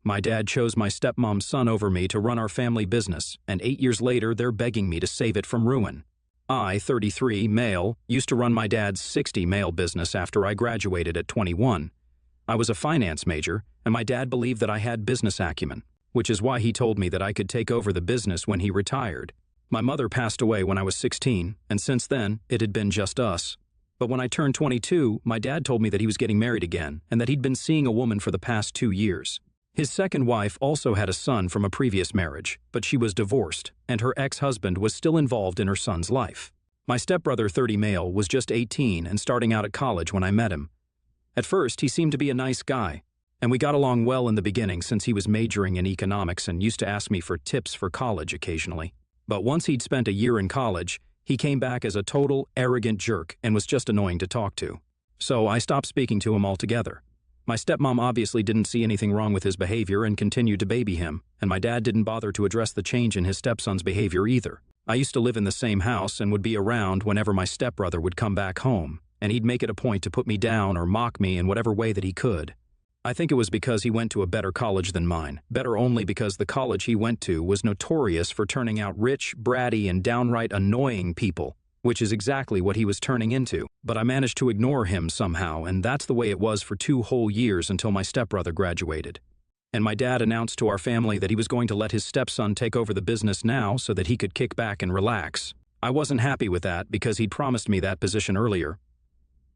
My dad chose my stepmom's son over me to run our family business, and 8 years later they're begging me to save it from ruin. I, 33, male, used to run my dad's 60 male business after I graduated at 21. I was a finance major, and my dad believed that I had business acumen, which is why he told me that I could take over the business when he retired. My mother passed away when I was 16, and since then, it had been just us. But when I turned 22, my dad told me that he was getting married again, and that he'd been seeing a woman for the past 2 years. His second wife also had a son from a previous marriage, but she was divorced, and her ex-husband was still involved in her son's life. My stepbrother, 30 male, was just 18 and starting out at college when I met him. At first, he seemed to be a nice guy, and we got along well in the beginning since he was majoring in economics and used to ask me for tips for college occasionally. But once he'd spent a year in college, he came back as a total, arrogant jerk and was just annoying to talk to. So I stopped speaking to him altogether. My stepmom obviously didn't see anything wrong with his behavior and continued to baby him, and my dad didn't bother to address the change in his stepson's behavior either. I used to live in the same house and would be around whenever my stepbrother would come back home, and he'd make it a point to put me down or mock me in whatever way that he could. I think it was because he went to a better college than mine, better only because the college he went to was notorious for turning out rich, bratty, and downright annoying people, which is exactly what he was turning into. But I managed to ignore him somehow, and that's the way it was for 2 whole years until my stepbrother graduated. And my dad announced to our family that he was going to let his stepson take over the business now so that he could kick back and relax. I wasn't happy with that because he'd promised me that position earlier.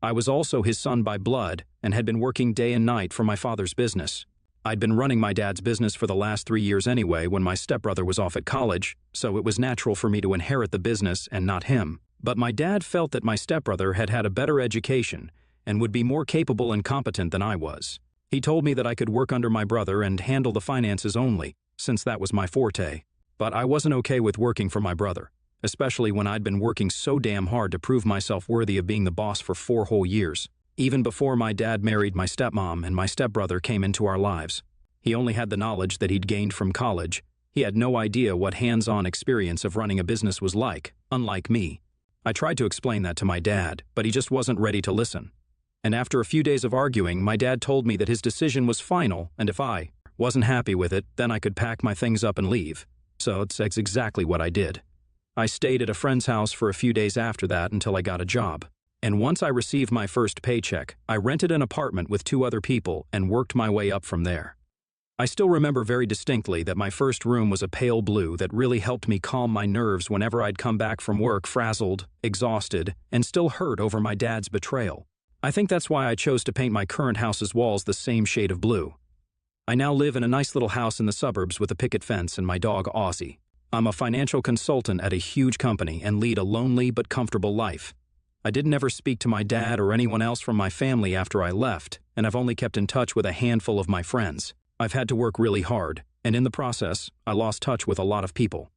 I was also his son by blood and had been working day and night for my father's business. I'd been running my dad's business for the last 3 years anyway when my stepbrother was off at college, so it was natural for me to inherit the business and not him. But my dad felt that my stepbrother had had a better education and would be more capable and competent than I was. He told me that I could work under my brother and handle the finances only, since that was my forte. But I wasn't okay with working for my brother, especially when I'd been working so damn hard to prove myself worthy of being the boss for 4 whole years. Even before my dad married my stepmom and my stepbrother came into our lives. He only had the knowledge that he'd gained from college. He had no idea what hands-on experience of running a business was like, unlike me. I tried to explain that to my dad, but he just wasn't ready to listen. And after a few days of arguing, my dad told me that his decision was final, and if I wasn't happy with it, then I could pack my things up and leave. So that's exactly what I did. I stayed at a friend's house for a few days after that until I got a job. And once I received my first paycheck, I rented an apartment with 2 other people and worked my way up from there. I still remember very distinctly that my first room was a pale blue that really helped me calm my nerves whenever I'd come back from work frazzled, exhausted, and still hurt over my dad's betrayal. I think that's why I chose to paint my current house's walls the same shade of blue. I now live in a nice little house in the suburbs with a picket fence and my dog Ozzy. I'm a financial consultant at a huge company and lead a lonely but comfortable life. I didn't ever speak to my dad or anyone else from my family after I left, and I've only kept in touch with a handful of my friends. I've had to work really hard, and in the process, I lost touch with a lot of people.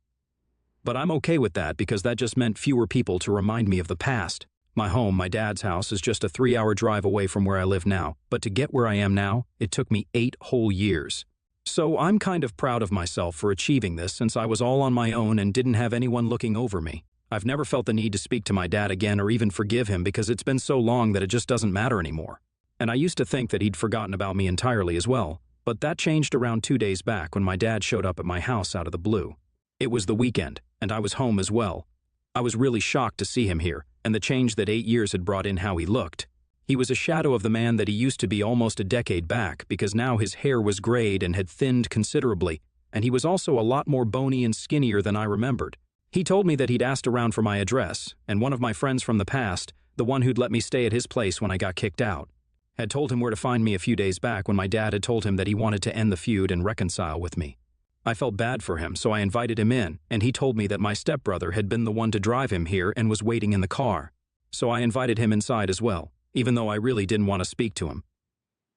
But I'm okay with that because that just meant fewer people to remind me of the past. My home, my dad's house, is just a 3-hour drive away from where I live now, but to get where I am now, it took me 8 whole years. So I'm kind of proud of myself for achieving this since I was all on my own and didn't have anyone looking over me. I've never felt the need to speak to my dad again or even forgive him because it's been so long that it just doesn't matter anymore. And I used to think that he'd forgotten about me entirely as well, but that changed around 2 days back when my dad showed up at my house out of the blue. It was the weekend, and I was home as well. I was really shocked to see him here, and the change that 8 years had brought in how he looked. He was a shadow of the man that he used to be almost a decade back because now his hair was grayed and had thinned considerably, and he was also a lot more bony and skinnier than I remembered. He told me that he'd asked around for my address, and one of my friends from the past, the one who'd let me stay at his place when I got kicked out, had told him where to find me a few days back when my dad had told him that he wanted to end the feud and reconcile with me. I felt bad for him, so I invited him in, and he told me that my stepbrother had been the one to drive him here and was waiting in the car. So I invited him inside as well, even though I really didn't want to speak to him.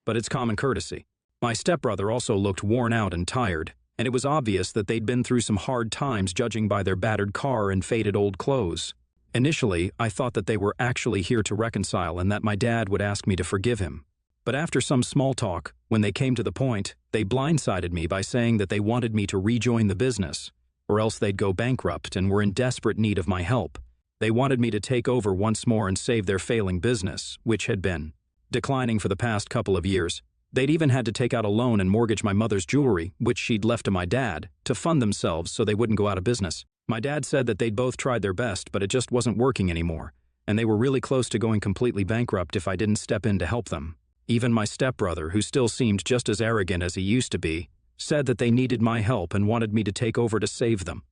But it's common courtesy. My stepbrother also looked worn out and tired, and it was obvious that they'd been through some hard times judging by their battered car and faded old clothes. Initially, I thought that they were actually here to reconcile and that my dad would ask me to forgive him. But after some small talk, when they came to the point, they blindsided me by saying that they wanted me to rejoin the business, or else they'd go bankrupt and were in desperate need of my help. They wanted me to take over once more and save their failing business, which had been declining for the past couple of years, They'd even had to take out a loan and mortgage my mother's jewelry, which she'd left to my dad, to fund themselves so they wouldn't go out of business. My dad said that they'd both tried their best, but it just wasn't working anymore, and they were really close to going completely bankrupt if I didn't step in to help them. Even my stepbrother, who still seemed just as arrogant as he used to be, said that they needed my help and wanted me to take over to save them.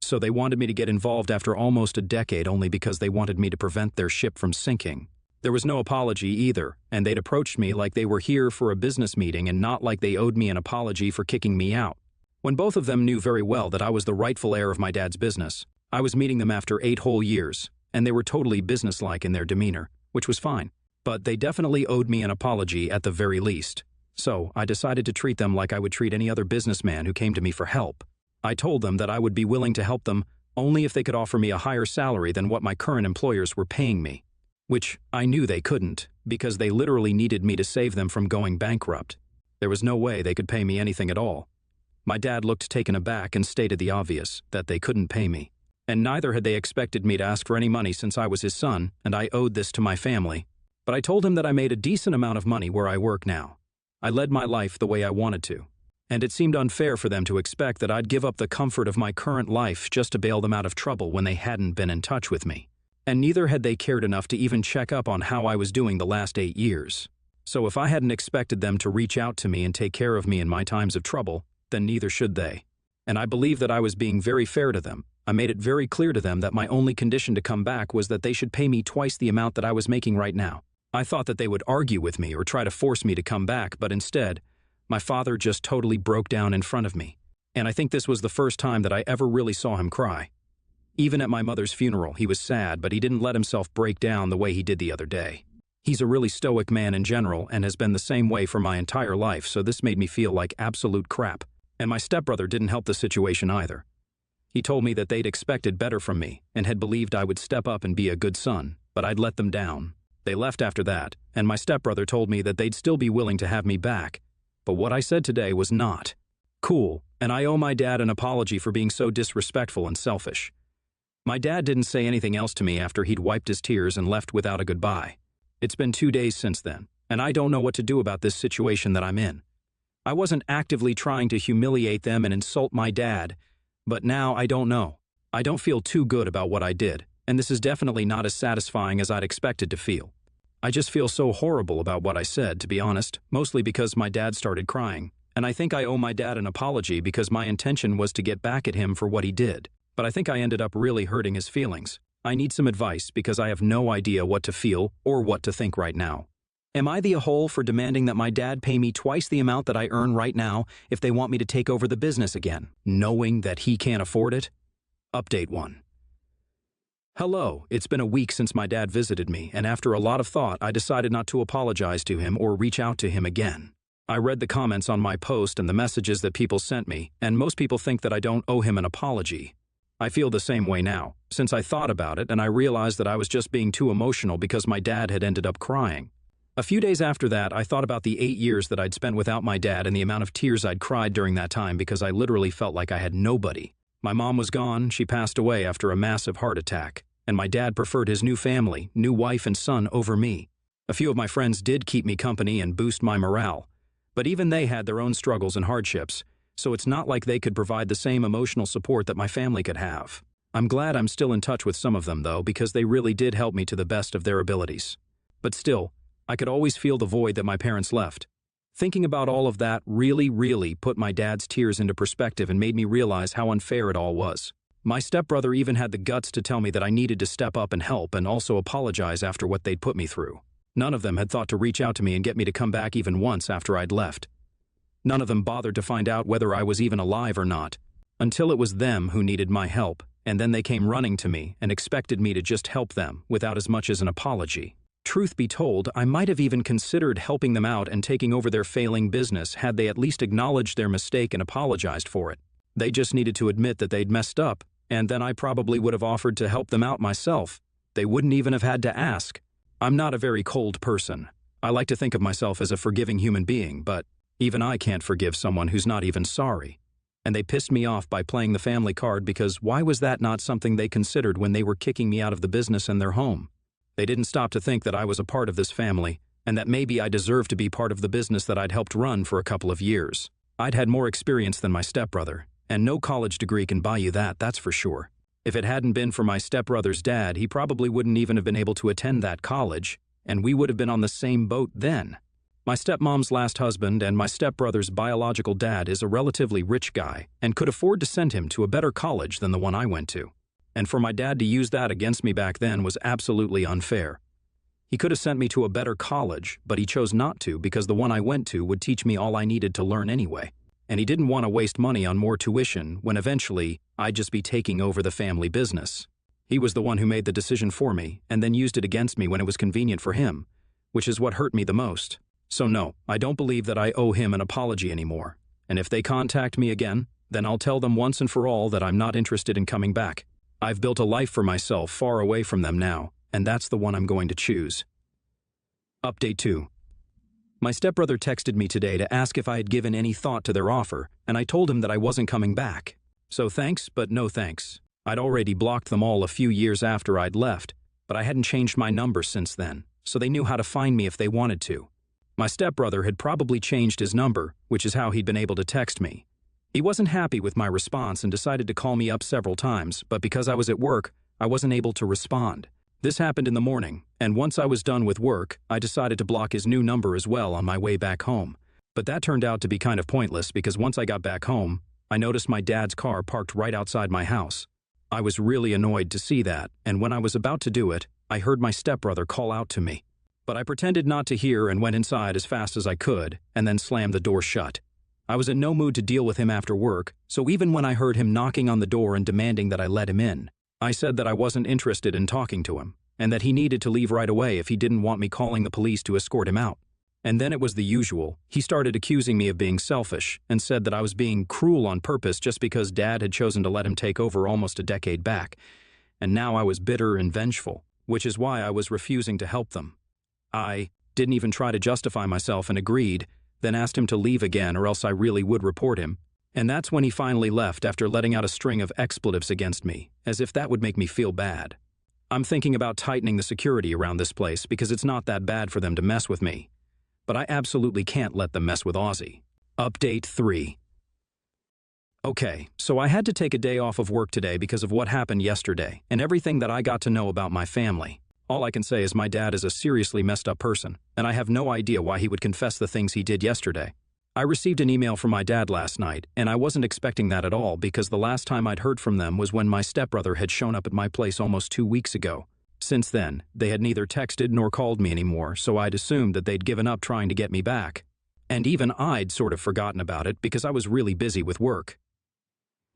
So they wanted me to get involved after almost a decade only because they wanted me to prevent their ship from sinking. There was no apology either, and they'd approached me like they were here for a business meeting and not like they owed me an apology for kicking me out. When both of them knew very well that I was the rightful heir of my dad's business, I was meeting them after 8 whole years, and they were totally businesslike in their demeanor, which was fine. But they definitely owed me an apology at the very least. So I decided to treat them like I would treat any other businessman who came to me for help. I told them that I would be willing to help them only if they could offer me a higher salary than what my current employers were paying me. Which I knew they couldn't, because they literally needed me to save them from going bankrupt. There was no way they could pay me anything at all. My dad looked taken aback and stated the obvious, that they couldn't pay me. And neither had they expected me to ask for any money since I was his son, and I owed this to my family. But I told him that I made a decent amount of money where I work now. I led my life the way I wanted to. And it seemed unfair for them to expect that I'd give up the comfort of my current life just to bail them out of trouble when they hadn't been in touch with me. And neither had they cared enough to even check up on how I was doing the last 8 years. So if I hadn't expected them to reach out to me and take care of me in my times of trouble, then neither should they. And I believe that I was being very fair to them. I made it very clear to them that my only condition to come back was that they should pay me twice the amount that I was making right now. I thought that they would argue with me or try to force me to come back, but instead, my father just totally broke down in front of me. And I think this was the first time that I ever really saw him cry. Even at my mother's funeral, he was sad, but he didn't let himself break down the way he did the other day. He's a really stoic man in general and has been the same way for my entire life, so this made me feel like absolute crap. And my stepbrother didn't help the situation either. He told me that they'd expected better from me and had believed I would step up and be a good son, but I'd let them down. They left after that, and my stepbrother told me that they'd still be willing to have me back. But what I said today was not cool, and I owe my dad an apology for being so disrespectful and selfish. My dad didn't say anything else to me after he'd wiped his tears and left without a goodbye. It's been 2 days since then, and I don't know what to do about this situation that I'm in. I wasn't actively trying to humiliate them and insult my dad, but now I don't know. I don't feel too good about what I did, and this is definitely not as satisfying as I'd expected to feel. I just feel so horrible about what I said, to be honest, mostly because my dad started crying, and I think I owe my dad an apology because my intention was to get back at him for what he did. But I think I ended up really hurting his feelings. I need some advice because I have no idea what to feel or what to think right now. Am I the a-hole for demanding that my dad pay me twice the amount that I earn right now if they want me to take over the business again, knowing that he can't afford it? Update 1. Hello, it's been a week since my dad visited me, and after a lot of thought, I decided not to apologize to him or reach out to him again. I read the comments on my post and the messages that people sent me, and most people think that I don't owe him an apology. I feel the same way now, since I thought about it and I realized that I was just being too emotional because my dad had ended up crying. A few days after that, I thought about the 8 years that I'd spent without my dad and the amount of tears I'd cried during that time because I literally felt like I had nobody. My mom was gone, she passed away after a massive heart attack, and my dad preferred his new family, new wife and son over me. A few of my friends did keep me company and boost my morale, but even they had their own struggles and hardships. So it's not like they could provide the same emotional support that my family could have. I'm glad I'm still in touch with some of them, though, because they really did help me to the best of their abilities. But still, I could always feel the void that my parents left. Thinking about all of that really put my dad's tears into perspective and made me realize how unfair it all was. My stepbrother even had the guts to tell me that I needed to step up and help and also apologize after what they'd put me through. None of them had thought to reach out to me and get me to come back even once after I'd left. None of them bothered to find out whether I was even alive or not, until it was them who needed my help, and then they came running to me and expected me to just help them without as much as an apology. Truth be told, I might have even considered helping them out and taking over their failing business had they at least acknowledged their mistake and apologized for it. They just needed to admit that they'd messed up, and then I probably would have offered to help them out myself. They wouldn't even have had to ask. I'm not a very cold person. I like to think of myself as a forgiving human being, but even I can't forgive someone who's not even sorry. And they pissed me off by playing the family card because why was that not something they considered when they were kicking me out of the business and their home? They didn't stop to think that I was a part of this family, and that maybe I deserved to be part of the business that I'd helped run for a couple of years. I'd had more experience than my stepbrother, and no college degree can buy you that, that's for sure. If it hadn't been for my stepbrother's dad, he probably wouldn't even have been able to attend that college, and we would have been on the same boat then. My stepmom's last husband and my stepbrother's biological dad is a relatively rich guy and could afford to send him to a better college than the one I went to. And for my dad to use that against me back then was absolutely unfair. He could have sent me to a better college, but he chose not to because the one I went to would teach me all I needed to learn anyway. And he didn't want to waste money on more tuition when eventually I'd just be taking over the family business. He was the one who made the decision for me and then used it against me when it was convenient for him, which is what hurt me the most. So no, I don't believe that I owe him an apology anymore. And if they contact me again, then I'll tell them once and for all that I'm not interested in coming back. I've built a life for myself far away from them now, and that's the one I'm going to choose. Update 2. My stepbrother texted me today to ask if I had given any thought to their offer, and I told him that I wasn't coming back. So thanks, but no thanks. I'd already blocked them all a few years after I'd left, but I hadn't changed my number since then, so they knew how to find me if they wanted to. My stepbrother had probably changed his number, which is how he'd been able to text me. He wasn't happy with my response and decided to call me up several times, but because I was at work, I wasn't able to respond. This happened in the morning, and once I was done with work, I decided to block his new number as well on my way back home. But that turned out to be kind of pointless because once I got back home, I noticed my dad's car parked right outside my house. I was really annoyed to see that, and when I was about to do it, I heard my stepbrother call out to me. But I pretended not to hear and went inside as fast as I could, and then slammed the door shut. I was in no mood to deal with him after work, so even when I heard him knocking on the door and demanding that I let him in, I said that I wasn't interested in talking to him, and that he needed to leave right away if he didn't want me calling the police to escort him out. And then it was the usual. He started accusing me of being selfish and said that I was being cruel on purpose just because Dad had chosen to let him take over almost a decade back. And now I was bitter and vengeful, which is why I was refusing to help them. I didn't even try to justify myself and agreed, then asked him to leave again or else I really would report him. And that's when he finally left after letting out a string of expletives against me, as if that would make me feel bad. I'm thinking about tightening the security around this place because it's not that bad for them to mess with me. But I absolutely can't let them mess with Ozzy. Update 3. Okay, so I had to take a day off of work today because of what happened yesterday and everything that I got to know about my family. All I can say is my dad is a seriously messed up person, and I have no idea why he would confess the things he did yesterday. I received an email from my dad last night, and I wasn't expecting that at all because the last time I'd heard from them was when my stepbrother had shown up at my place almost 2 weeks ago. Since then, they had neither texted nor called me anymore, so I'd assumed that they'd given up trying to get me back. And even I'd sort of forgotten about it because I was really busy with work.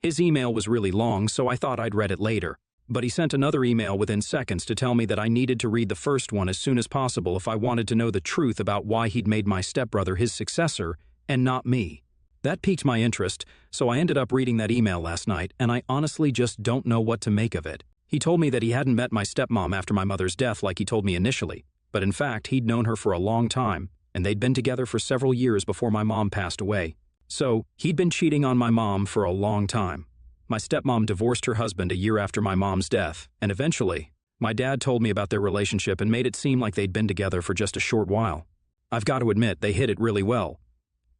His email was really long, so I thought I'd read it later. But he sent another email within seconds to tell me that I needed to read the first one as soon as possible if I wanted to know the truth about why he'd made my stepbrother his successor and not me. That piqued my interest, so I ended up reading that email last night, and I honestly just don't know what to make of it. He told me that he hadn't met my stepmom after my mother's death like he told me initially, but in fact he'd known her for a long time, and they'd been together for several years before my mom passed away. So, he'd been cheating on my mom for a long time. My stepmom divorced her husband a year after my mom's death, and eventually, my dad told me about their relationship and made it seem like they'd been together for just a short while. I've got to admit, they hid it really well.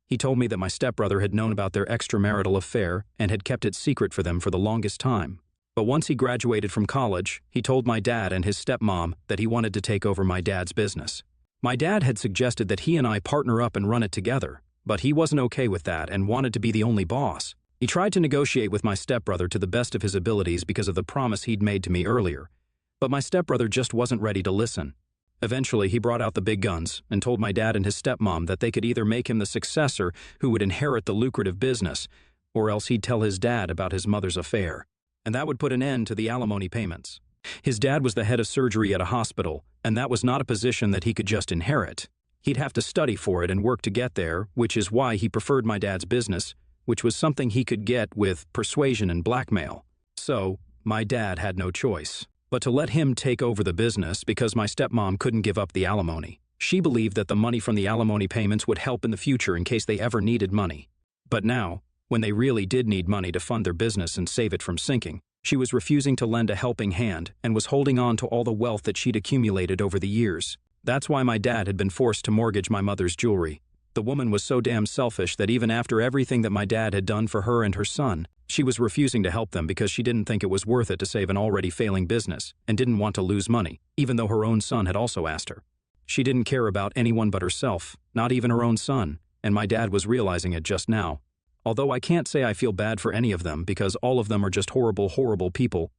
He told me that my stepbrother had known about their extramarital affair and had kept it secret for them for the longest time. But once he graduated from college, he told my dad and his stepmom that he wanted to take over my dad's business. My dad had suggested that he and I partner up and run it together, but he wasn't okay with that and wanted to be the only boss. He tried to negotiate with my stepbrother to the best of his abilities because of the promise he'd made to me earlier, but my stepbrother just wasn't ready to listen. Eventually, he brought out the big guns and told my dad and his stepmom that they could either make him the successor who would inherit the lucrative business, or else he'd tell his dad about his mother's affair. And that would put an end to the alimony payments. His dad was the head of surgery at a hospital, and that was not a position that he could just inherit. He'd have to study for it and work to get there, which is why he preferred my dad's business, which was something he could get with persuasion and blackmail. So, my dad had no choice but to let him take over the business because my stepmom couldn't give up the alimony. She believed that the money from the alimony payments would help in the future in case they ever needed money. But now, when they really did need money to fund their business and save it from sinking, she was refusing to lend a helping hand and was holding on to all the wealth that she'd accumulated over the years. That's why my dad had been forced to mortgage my mother's jewelry. The woman was so damn selfish that even after everything that my dad had done for her and her son, she was refusing to help them because she didn't think it was worth it to save an already failing business and didn't want to lose money, even though her own son had also asked her. She didn't care about anyone but herself, not even her own son, and my dad was realizing it just now. Although I can't say I feel bad for any of them because all of them are just horrible, horrible people,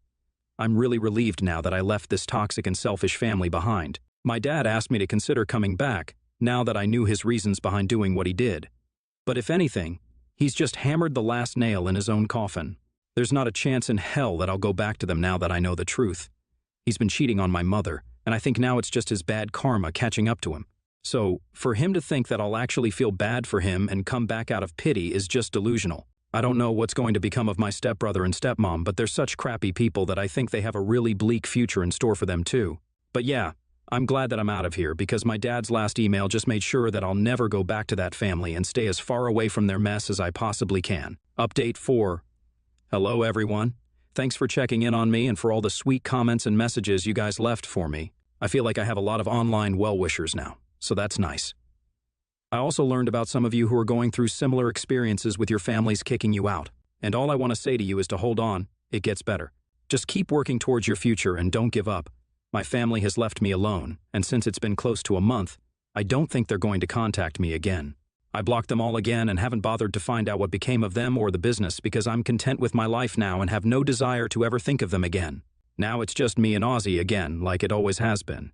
I'm really relieved now that I left this toxic and selfish family behind. My dad asked me to consider coming back, now that I knew his reasons behind doing what he did. But if anything, he's just hammered the last nail in his own coffin. There's not a chance in hell that I'll go back to them now that I know the truth. He's been cheating on my mother, and I think now it's just his bad karma catching up to him. So, for him to think that I'll actually feel bad for him and come back out of pity is just delusional. I don't know what's going to become of my stepbrother and stepmom, but they're such crappy people that I think they have a really bleak future in store for them too. But yeah, I'm glad that I'm out of here because my dad's last email just made sure that I'll never go back to that family and stay as far away from their mess as I possibly can. Update 4. Hello everyone. Thanks for checking in on me and for all the sweet comments and messages you guys left for me. I feel like I have a lot of online well-wishers now, so that's nice. I also learned about some of you who are going through similar experiences with your families kicking you out. And all I want to say to you is to hold on, it gets better. Just keep working towards your future and don't give up. My family has left me alone, and since it's been close to a month, I don't think they're going to contact me again. I blocked them all again and haven't bothered to find out what became of them or the business because I'm content with my life now and have no desire to ever think of them again. Now it's just me and Ozzy again, like it always has been.